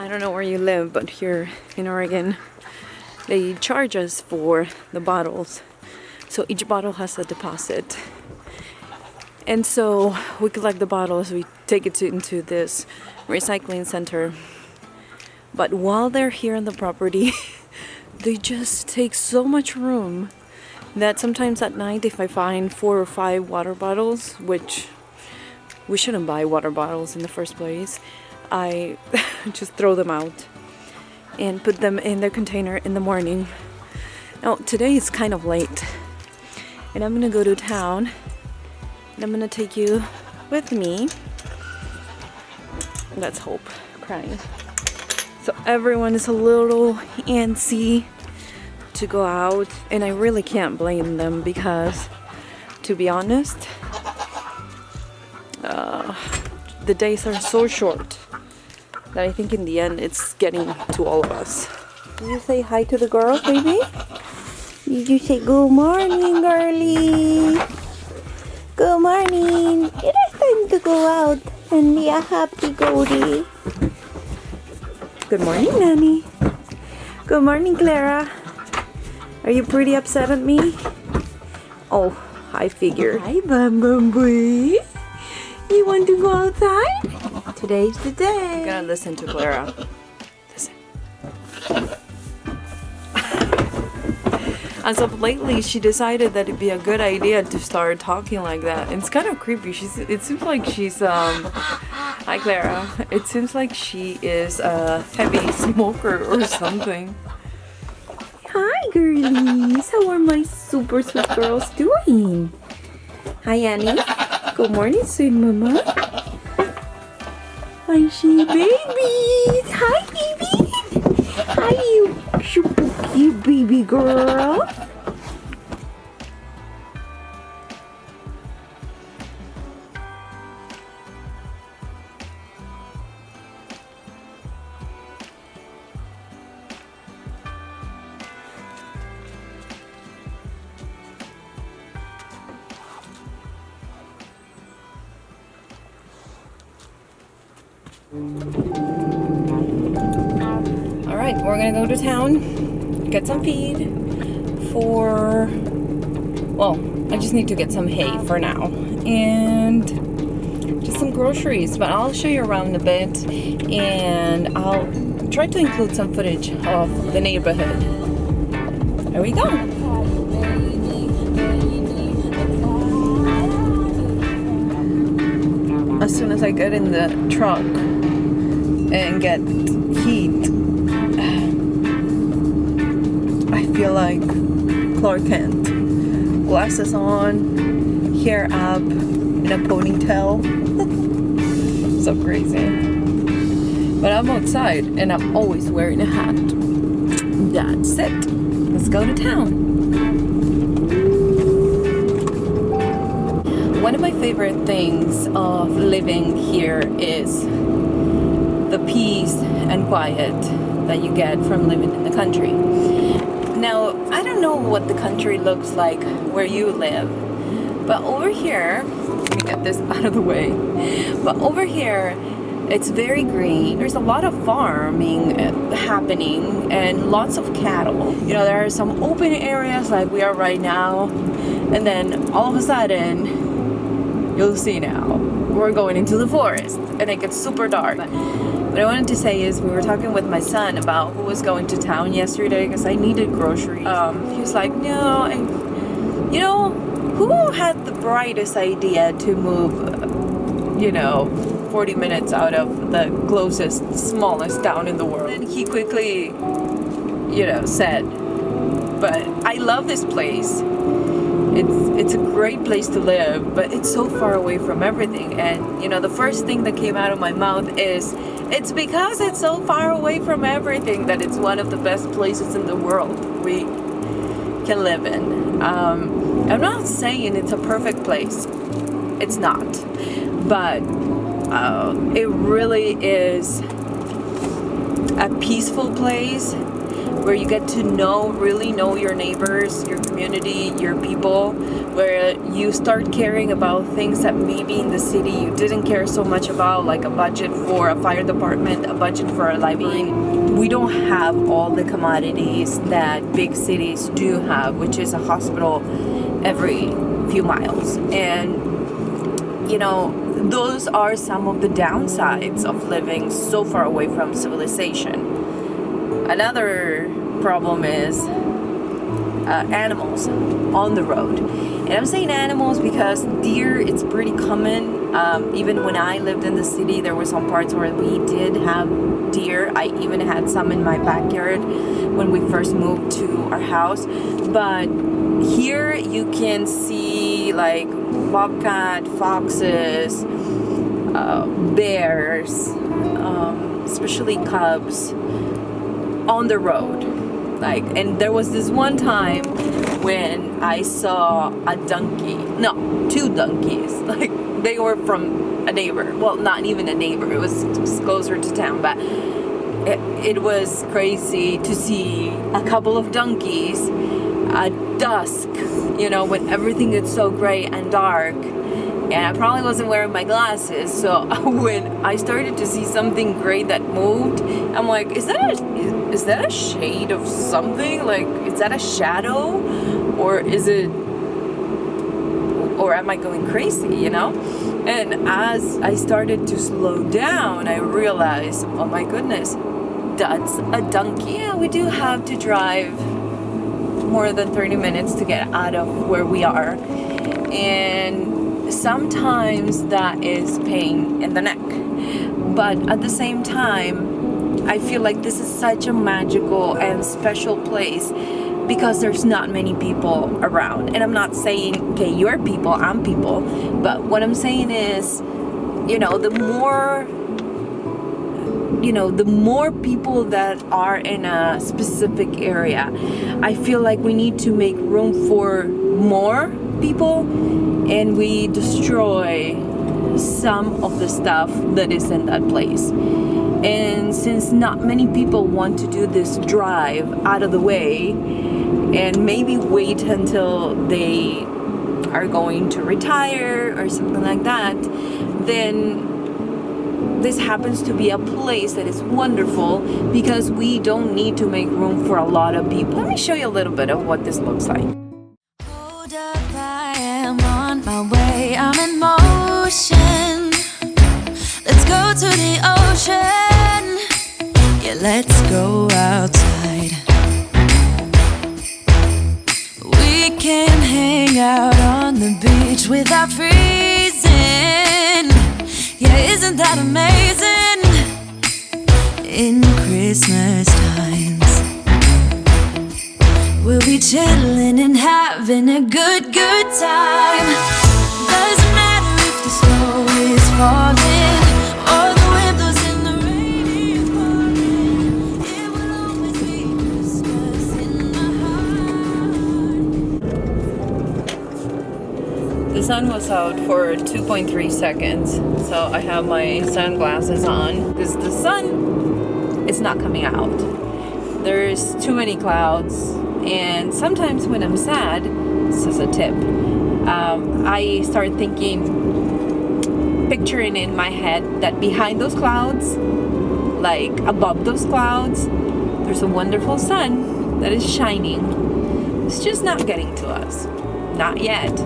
I don't know where you live, but here in Oregon, they charge us for the bottles. So each bottle has a deposit. And so we collect the bottles, we take it into this recycling center. But while they're here on the property, they just take so much room that sometimes at night, if I find 4 or 5 water bottles, which we shouldn't buy water bottles in the first place, I just throw them out and put them in their container in the morning. Now, today is kind of late, and I'm gonna go to town, and I'm gonna take you with me. That's Hope crying. So everyone is a little antsy to go out, and I really can't blame them because, to be honest, the days are so short that I think in the end it's getting to all of us. Did you say hi to the girl, baby? Did you say good morning, girlie? Good morning. It is time to go out and be a happy goatie. Good morning, Nanny. Good morning, Clara. Are you pretty upset at me? Oh, I figured. Hi, Bumblebee. You want to go outside? Today's the day. I'm gonna listen to Clara. Listen. As of lately, she decided that it'd be a good idea to start talking like that. It's kind of creepy. It seems like she's Hi, Clara. It seems like she is a heavy smoker or something. Hi, girlies. How are my super sweet girls doing? Hi, Annie. Good morning, sweet mama. Hi, she babies. Hi, baby. Hi, you super cute baby girl. Alright, we're gonna go to town, get some feed for, well, I just need to get some hay for now, and just some groceries, but I'll show you around a bit, and I'll try to include some footage of the neighborhood. There we go. As soon as I get in the truck and get heat, I feel like Clark Kent. Glasses on, hair up, in a ponytail. So crazy. But I'm outside and I'm always wearing a hat. That's it. Let's go to town. One of my favorite things of living here is the peace and quiet that you get from living in the country. Now, I don't know what the country looks like where you live, but over here, let me get this out of the way, but over here, it's very green. There's a lot of farming happening and lots of cattle. You know, there are some open areas like we are right now, and then all of a sudden, you'll see now, we're going into the forest and it gets super dark. But what I wanted to say is we were talking with my son about who was going to town yesterday because I needed groceries. He was like, no, and you know, who had the brightest idea to move, 40 minutes out of the closest, smallest town in the world? And he quickly, said, but I love this place. It's a great place to live, but it's so far away from everything. And the first thing that came out of my mouth is, it's because it's so far away from everything that it's one of the best places in the world we can live in. I'm not saying it's a perfect place. It's not. But it really is a peaceful place. where you get to really know your neighbors, your community, your people, where you start caring about things that maybe in the city you didn't care so much about, like a budget for a fire department, a budget for a library. We don't have all the commodities that big cities do have, which is a hospital every few miles. And those are some of the downsides of living so far away from civilization. Another problem is animals on the road. And I'm saying animals because deer, it's pretty common. Even when I lived in the city, there were some parts where we did have deer. I even had some in my backyard when we first moved to our house. But here you can see like bobcat, foxes, bears, especially cubs on the road. And there was this one time when I saw two donkeys. They were from a neighbor. Well, not even a neighbor. It was closer to town, but it was crazy to see a couple of donkeys at dusk, when everything gets so gray and dark. And I probably wasn't wearing my glasses, so when I started to see something gray that moved, I'm like, is that a shade of something? Is that a shadow? Or am I going crazy, And as I started to slow down, I realized, oh my goodness, that's a donkey. Yeah, we do have to drive more than 30 minutes to get out of where we are. And sometimes that is pain in the neck. But at the same time, I feel like this is such a magical and special place because there's not many people around. And I'm not saying, okay, you're people, I'm people. But what I'm saying is, the more people that are in a specific area, I feel like we need to make room for more people, and we destroy some of the stuff that is in that place. And since not many people want to do this drive out of the way and maybe wait until they are going to retire or something like that, then this happens to be a place that is wonderful because we don't need to make room for a lot of people. Let me show you a little bit of what this looks like. Hold up, I am on my way, I'm in motion. Let's go to the ocean. Yeah, let's go outside. We can hang out on the beach without freezing. Yeah, isn't that amazing? In Christmas times, we'll be chilling and having a good time. Doesn't matter if the snow is falling or the wind blows in the rain is pouring. It will always be Christmas in my heart. The sun was out for 2.3 seconds, so I have my sunglasses on because the sun is not coming out. There's too many clouds, and sometimes when I'm sad, this is a tip, I start picturing in my head that behind those clouds, like above those clouds, there's a wonderful sun that is shining. It's just not getting to us. Not yet.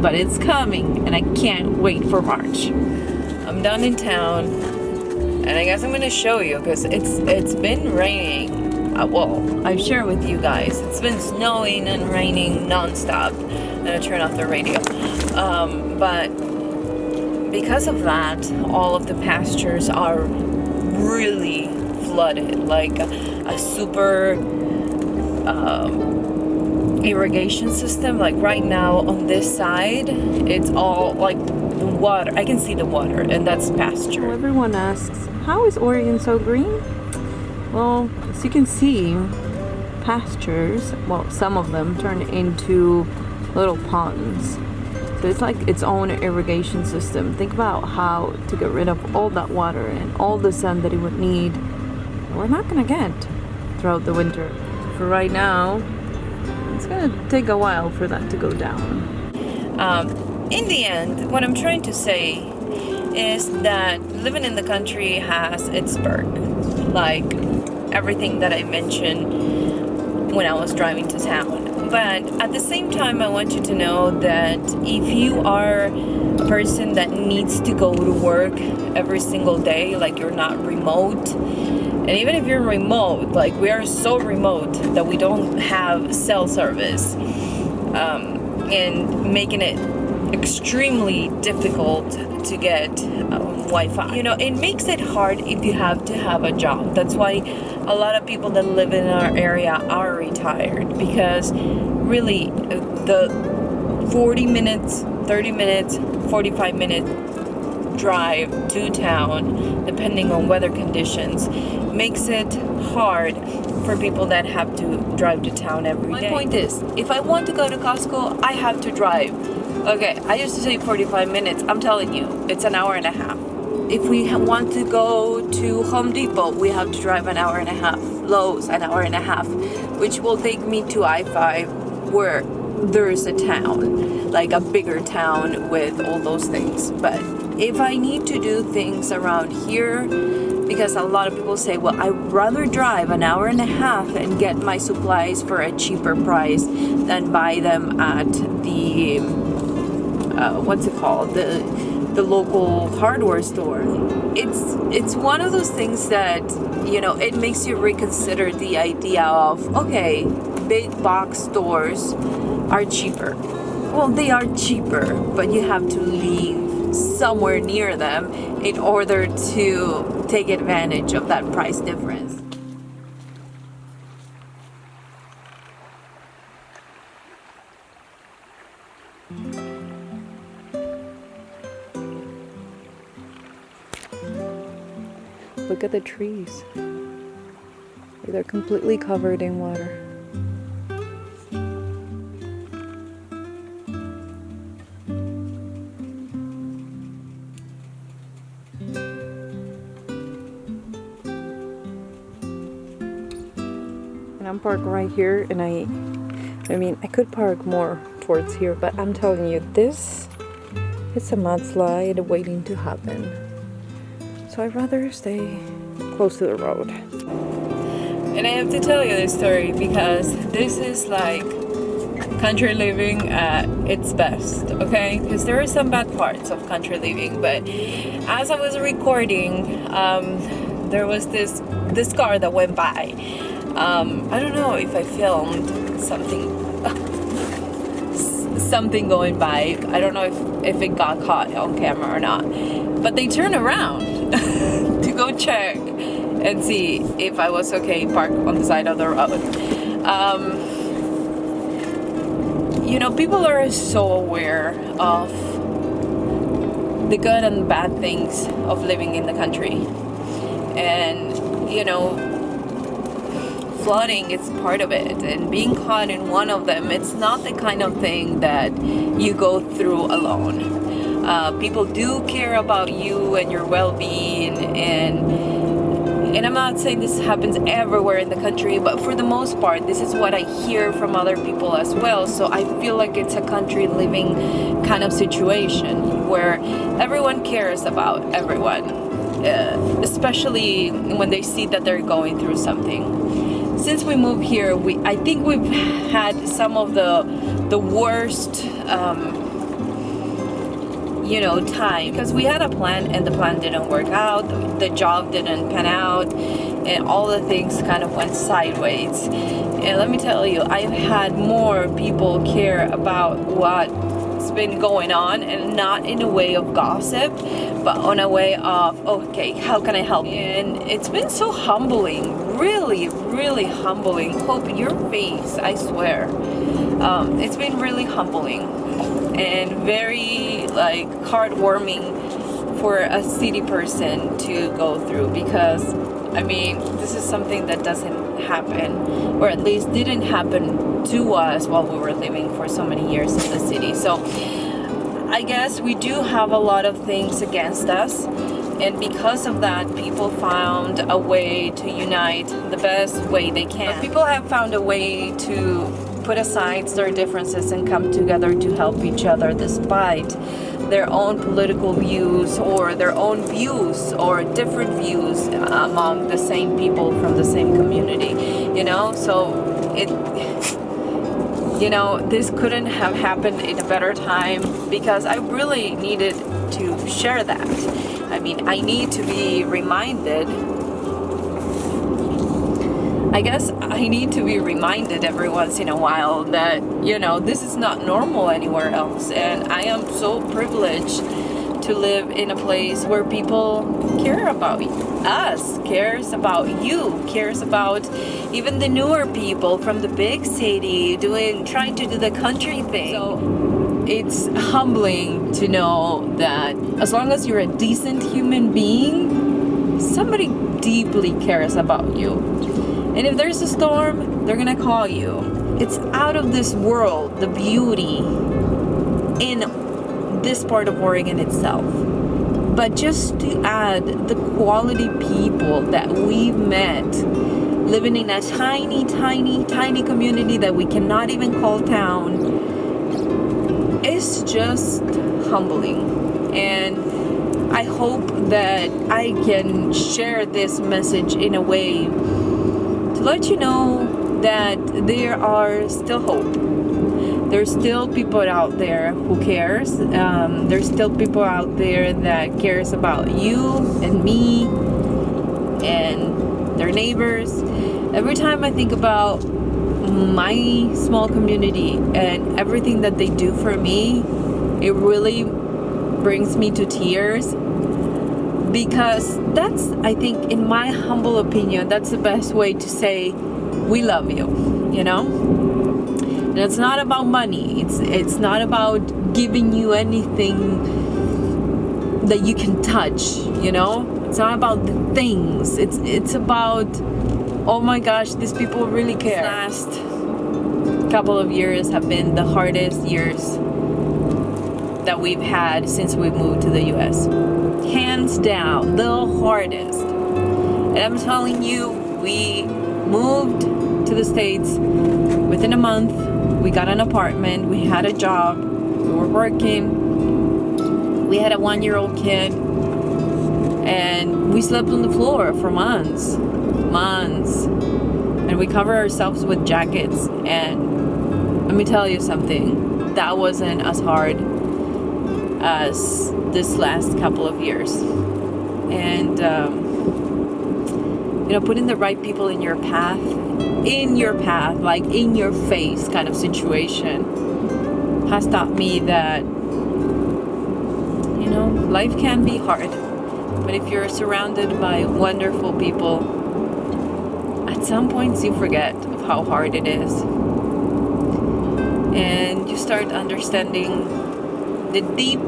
But it's coming, and I can't wait for March. I'm done in town, and I guess I'm gonna show you because it's been raining. I've shared with you guys. It's been snowing and raining nonstop. I'm gonna turn off the radio. But because of that, all of the pastures are really flooded, like a super irrigation system. Like right now on this side, it's all like the water. I can see the water, and that's pasture. Well, everyone asks, how is Oregon so green? Well, as you can see, pastures, well, some of them turn into little ponds. So it's like its own irrigation system. Think about how to get rid of all that water and all the sun that it would need. We're not gonna get. throughout the winter. For right now, it's gonna take a while for that to go down. In the end, what I'm trying to say is that living in the country has its perk, like everything that I mentioned when I was driving to town. But at the same time, I want you to know that if you are a person that needs to go to work every single day, like you're not remote, and even if you're remote, like we are so remote that we don't have cell service, and making it extremely difficult to get Wi-Fi. You know, it makes it hard if you have to have a job. That's why a lot of people that live in our area are retired, because really the 40 minutes, 30 minutes, 45 minute drive to town, depending on weather conditions, makes it hard for people that have to drive to town every day. My point is, if I want to go to Costco, I have to drive. Okay, I used to say 45 minutes. I'm telling you, it's an hour and a half. If we want to go to Home Depot, we have to drive an hour and a half. Lowe's, an hour and a half, which will take me to I-5, where there is a town, like a bigger town with all those things. But if I need to do things around here, because a lot of people say, well, I'd rather drive an hour and a half and get my supplies for a cheaper price than buy them at the what's it called, the local hardware store. It's one of those things that, you know, it makes you reconsider the idea of, okay, big box stores are cheaper. Well, they are cheaper, but you have to leave somewhere near them in order to take advantage of that price difference. Look at the trees. They're completely covered in water. And I'm parked right here, and I mean, I could park more towards here, but I'm telling you, it's a mudslide waiting to happen. So I'd rather stay close to the road. And I have to tell you this story because this is like country living at its best, okay? Because there are some bad parts of country living, but as I was recording, there was this car that went by. I don't know if I filmed something going by. I don't know if it got caught on camera or not. But they turned around to go check and see if I was okay parked on the side of the road. You know, people are so aware of the good and bad things of living in the country. And, you know, flooding is part of it, and being caught in one of them, it's not the kind of thing that you go through alone. People do care about you and your well-being, and I'm not saying this happens everywhere in the country, but for the most part, this is what I hear from other people as well. So I feel like it's a country living kind of situation where everyone cares about everyone, especially when they see that they're going through something. Since we moved here, I think we've had some of the worst time, because we had a plan and the plan didn't work out, the job didn't pan out, and all the things kind of went sideways. And let me tell you, I've had more people care about what's been going on, and not in a way of gossip, but on a way of, okay, how can I help? And it's been so humbling, really, really humbling. Hope, your face, I swear. It's been really humbling and very like heartwarming for a city person to go through, because I mean, this is something that doesn't happen, or at least didn't happen to us while we were living for so many years in the city. So I guess we do have a lot of things against us, And because of that, people found a way to unite the best way they can. People have found a way to put aside their differences and come together to help each other despite their own political views or their own views or different views among the same people from the same community, you know? So this couldn't have happened in a better time, because I really needed to share that. I mean, I need to be reminded. I guess I need to be reminded every once in a while that, this is not normal anywhere else. And I am so privileged to live in a place where people care about us, cares about you, cares about even the newer people from the big city trying to do the country thing. So it's humbling to know that as long as you're a decent human being, somebody deeply cares about you. And if there's a storm, they're gonna call you. It's out of this world, the beauty in this part of Oregon itself. But just to add the quality people that we've met living in a tiny, tiny, tiny community that we cannot even call town, is just humbling. And I hope that I can share this message in a way to let you know that there are still hope. There's still people out there who cares. There's still people out there that cares about you and me and their neighbors. Every time I think about my small community and everything that they do for me, it really brings me to tears. Because that's, I think, in my humble opinion, that's the best way to say we love you, And it's not about money. It's not about giving you anything that you can touch, It's not about the things. It's about, oh my gosh, these people really care. Last couple of years have been the hardest years that we've had since we moved to the US. Hands down, the hardest. And I'm telling you, we moved to the States within a month. We got an apartment, we had a job, we were working, we had a 1-year-old kid, and we slept on the floor for months. And we covered ourselves with jackets. And let me tell you something, that wasn't as hard as this last couple of years. And putting the right people in your path, like in your face kind of situation, has taught me that life can be hard, but if you're surrounded by wonderful people, at some points you forget of how hard it is, and you start understanding the deep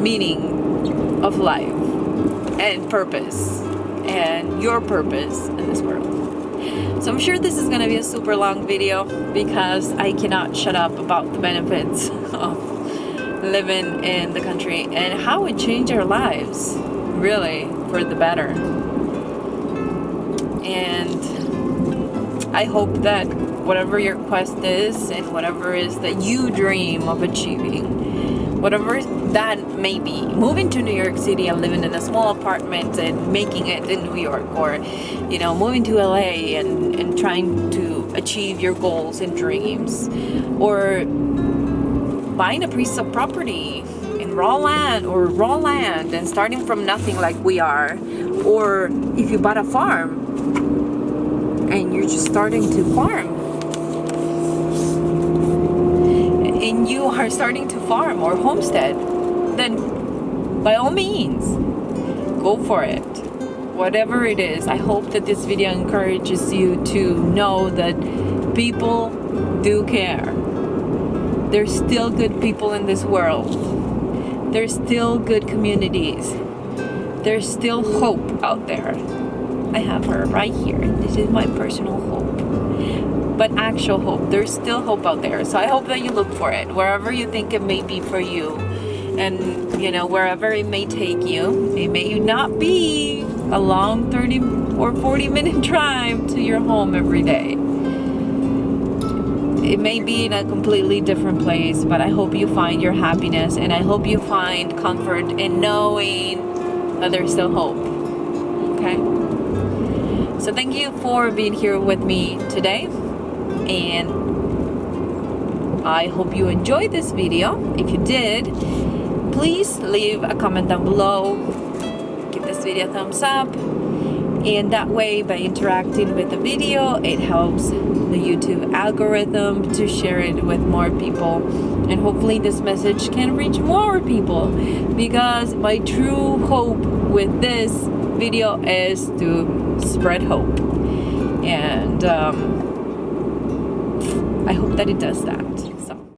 meaning of life and purpose and your purpose in this world. So I'm sure this is going to be a super long video because I cannot shut up about the benefits of living in the country and how it changed our lives, really, for the better. And I hope that whatever your quest is and whatever is that you dream of achieving, whatever that may be, moving to New York City and living in a small apartment and making it in New York, or moving to LA and trying to achieve your goals and dreams, or buying a piece of property in raw land and starting from nothing like we are, or if you bought a farm and you're just starting to farm, and you are starting to farm or homestead, then by all means, go for it. Whatever it is, I hope that this video encourages you to know that people do care. There's still good people in this world. There's still good communities. There's still hope out there. I have her right here. This is my personal hope. But actual hope. There's still hope out there. So I hope that you look for it wherever you think it may be for you. And wherever it may take you, it may not be a long 30 or 40-minute drive to your home every day. It may be in a completely different place, but I hope you find your happiness, and I hope you find comfort in knowing that there's still hope. Okay? So thank you for being here with me today, and I hope you enjoyed this video. If you did, please leave a comment down below. Give this video a thumbs up. And that way, by interacting with the video, it helps the YouTube algorithm to share it with more people. And hopefully this message can reach more people, because my true hope with this video is to spread hope. And I hope that it does that.